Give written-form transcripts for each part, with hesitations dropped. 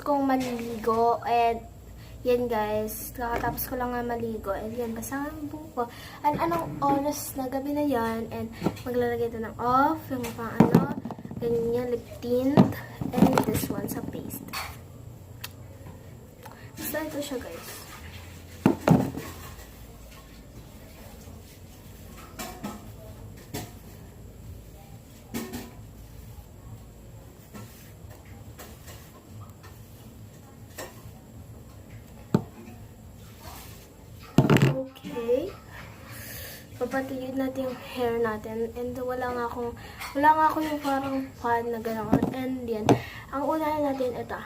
kong maliligo and yan guys, kakatapos ko lang nga maligo and yan, basa nga ang buko. And anong oras na gabi na yan and maglalagay ito ng off, yung pang ganyan, lip tint and this one sa paste. Basta ito siya guys. Okay. Papatiyid natin yung hair natin. And wala nga ako yung parang fan na gano'n. And yan. Ang unahin natin, ito.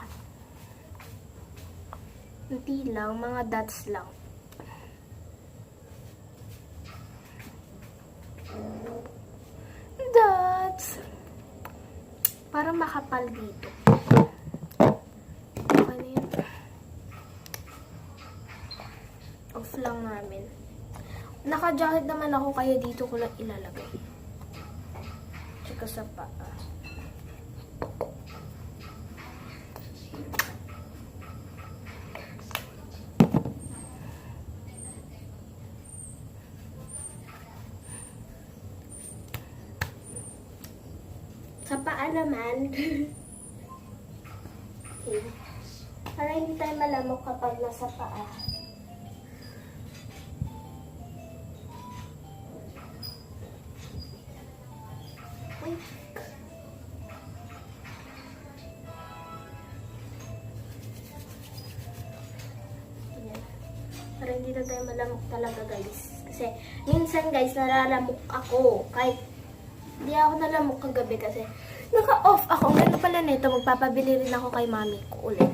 Hindi lang, mga dots lang. Dots! Parang makapal dito. Okay na yun. Off lang namin. Naka-jacket naman ako, kaya dito ko lang ilalagay. Tsaka sa paa. Sa paa naman. Okay. Para hindi tayo malamok kapag nasa paa. Para hindi na tayo malamok talaga guys. Kasi minsan guys nalalamok ako. Kahit hindi ako nalamok kagabi kasi naka-off ako. Ngayon pala nito, magpapabili rin ako kay mami ko ulit.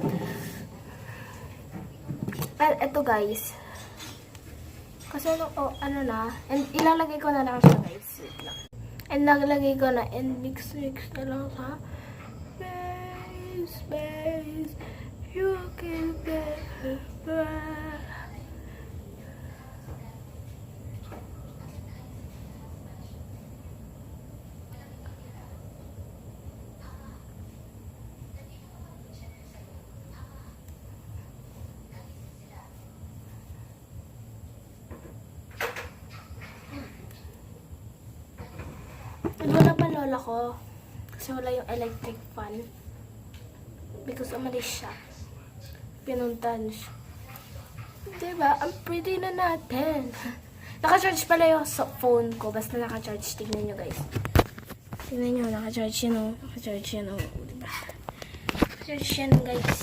Pero eto guys. Kasi ano na. And ilalagay ko na lang siya guys. Wait lang. And naglagay ko na. And mix na lang sa space. You can get back. Wala pa lola ko. Kasi wala yung electric fan. Because umalis siya. Pinuntan siya. Diba? Ang pretty na natin. Naka-charge pala yung phone ko. Basta naka-charge. Tignan nyo guys. Tignan nyo. Naka-charge yun o. Naka-charge yun o. Diba? Naka-charge yan guys.